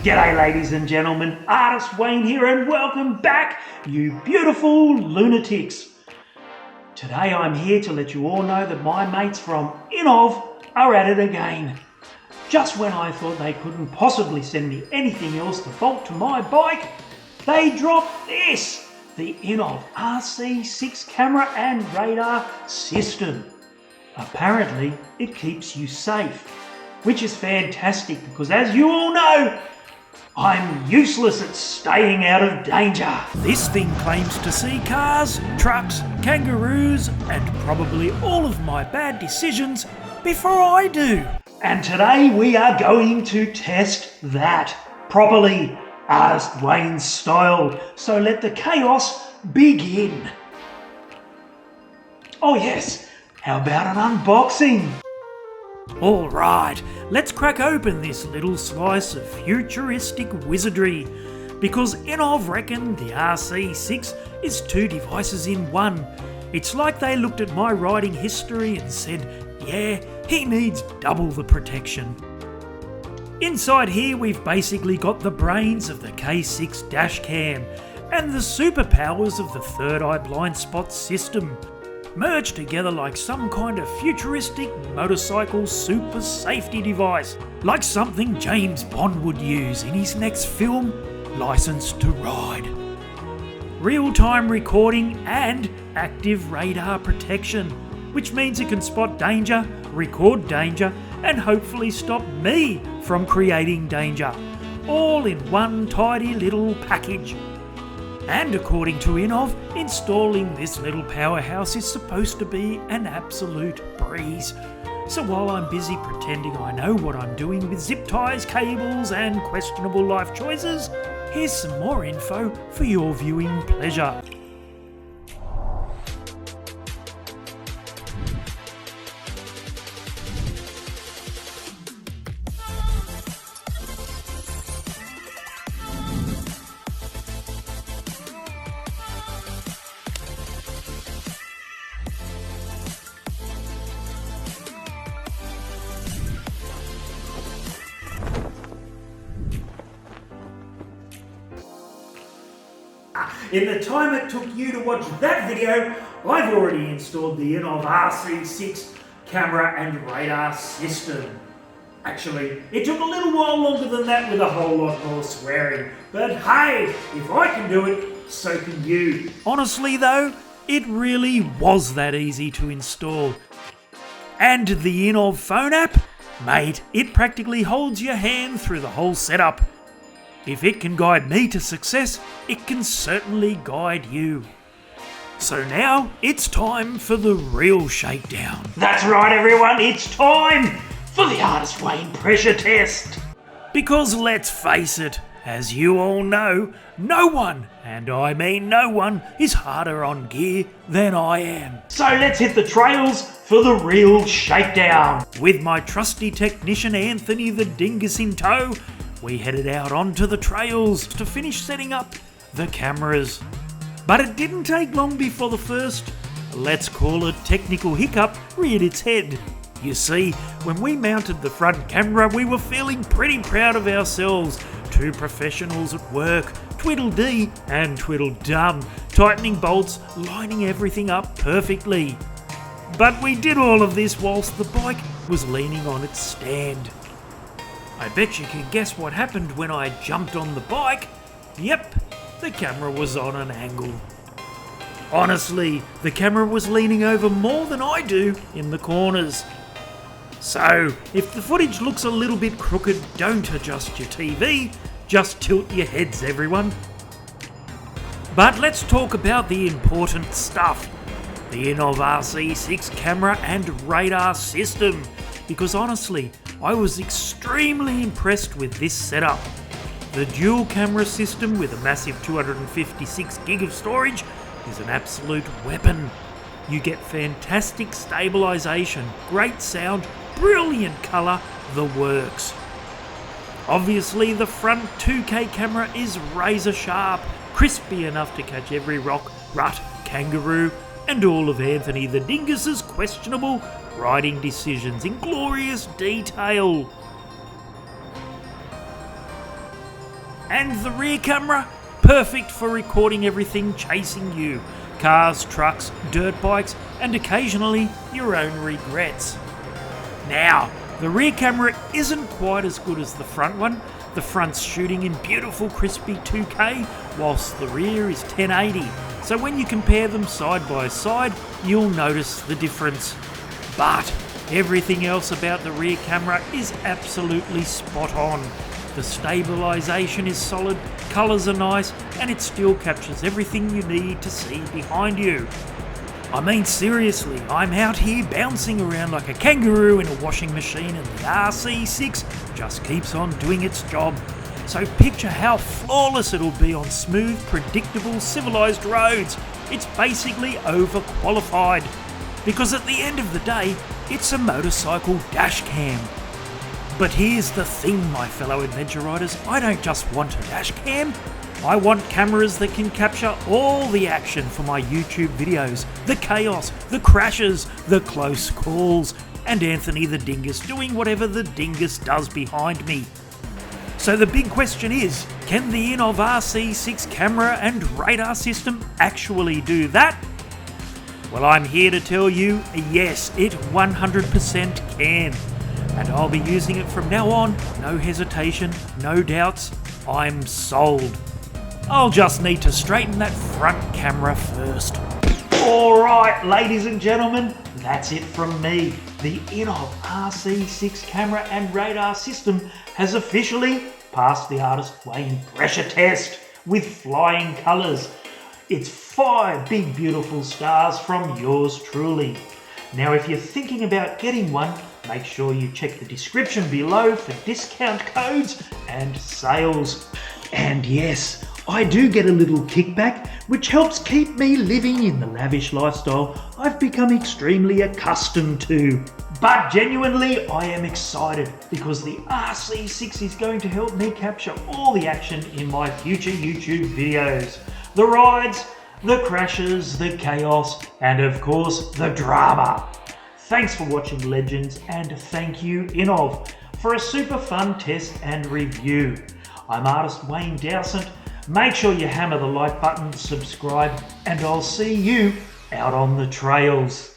G'day ladies and gentlemen, Artist Wayne here and welcome back, you beautiful lunatics. Today I'm here to let you all know that my mates from INNOVV are at it again. Just when I thought they couldn't possibly send me anything else to bolt to my bike, they dropped this, the INNOVV RC6 camera and radar system. Apparently it keeps you safe, which is fantastic because as you all know, I'm useless at staying out of danger. This thing claims to see cars, trucks, kangaroos, and probably all of my bad decisions before I do. And today we are going to test that properly, Artist Wayne style. So let the chaos begin. Oh yes, how about an unboxing? Alright, let's crack open this little slice of futuristic wizardry, because INNOVV reckon the RC6 is two devices in one. It's like they looked at my riding history and said, yeah, he needs double the protection. Inside here we've basically got the brains of the K6 dashcam and the superpowers of the third eye blind spot system, merged together like some kind of futuristic motorcycle super safety device, like something James Bond would use in his next film, License to Ride. Real-time recording and active radar protection, which means it can spot danger, record danger, and hopefully stop me from creating danger, all in one tidy little package. And according to INNOVV, installing this little powerhouse is supposed to be an absolute breeze. So while I'm busy pretending I know what I'm doing with zip ties, cables and questionable life choices, here's some more info for your viewing pleasure. In the time it took you to watch that video, I've already installed the INNOVV RC6 camera and radar system. Actually, it took a little while longer than that with a whole lot more swearing. But hey, if I can do it, so can you. Honestly though, it really was that easy to install. And the INNOVV phone app? Mate, it practically holds your hand through the whole setup. If it can guide me to success, it can certainly guide you. So now, it's time for the Real Shakedown. That's right everyone, it's time for the Artist Wayne pressure test. Because let's face it, as you all know, no one, and I mean no one, is harder on gear than I am. So let's hit the trails for the Real Shakedown. With my trusty technician Anthony the Dingus in tow, we headed out onto the trails to finish setting up the cameras. But it didn't take long before the first, let's call it technical hiccup, reared its head. You see, when we mounted the front camera, we were feeling pretty proud of ourselves. Two professionals at work, twiddle-dee and twiddle-dum, tightening bolts, lining everything up perfectly. But we did all of this whilst the bike was leaning on its stand. I bet you can guess what happened when I jumped on the bike. Yep, the camera was on an angle. Honestly, the camera was leaning over more than I do in the corners. So, if the footage looks a little bit crooked, don't adjust your TV, just tilt your heads everyone. But let's talk about the important stuff. The INNOVV RC6 camera and radar system. Because honestly, I was extremely impressed with this setup. The dual camera system with a massive 256 gig of storage is an absolute weapon. You get fantastic stabilisation, great sound, brilliant colour, the works. Obviously the front 2K camera is razor sharp, crispy enough to catch every rock, rut, kangaroo, and all of Anthony the Dingus's questionable riding decisions in glorious detail. And the rear camera? Perfect for recording everything chasing you. Cars, trucks, dirt bikes, and occasionally your own regrets. Now, the rear camera isn't quite as good as the front one. The front's shooting in beautiful crispy 2K, whilst the rear is 1080. So when you compare them side by side, you'll notice the difference. But everything else about the rear camera is absolutely spot on. The stabilisation is solid, colours are nice, and it still captures everything you need to see behind you. I mean, seriously, I'm out here bouncing around like a kangaroo in a washing machine, and the RC6 just keeps on doing its job. So picture how flawless it'll be on smooth, predictable, civilised roads. It's basically overqualified. Because at the end of the day, it's a motorcycle dash cam. But here's the thing, my fellow adventure riders, I don't just want a dash cam. I want cameras that can capture all the action for my YouTube videos, the chaos, the crashes, the close calls, and Anthony the Dingus doing whatever the Dingus does behind me. So the big question is, can the INNOVV RC6 camera and radar system actually do that? Well, I'm here to tell you, yes, it 100% can. And I'll be using it from now on, no hesitation, no doubts, I'm sold. I'll just need to straighten that front camera first. Alright, ladies and gentlemen, that's it from me. The INNOVV RC6 camera and radar system has officially passed the artist Wayne pressure test with flying colours. It's 5 big beautiful stars from yours truly. Now if you're thinking about getting one, make sure you check the description below for discount codes and sales. And yes, I do get a little kickback, which helps keep me living in the lavish lifestyle I've become extremely accustomed to. But genuinely, I am excited because the RC6 is going to help me capture all the action in my future YouTube videos. The rides, the crashes, the chaos, and of course, the drama. Thanks for watching, legends, and thank you, INNOVV, for a super fun test and review. I'm artist Wayne Dowsett. Make sure you hammer the like button, subscribe, and I'll see you out on the trails.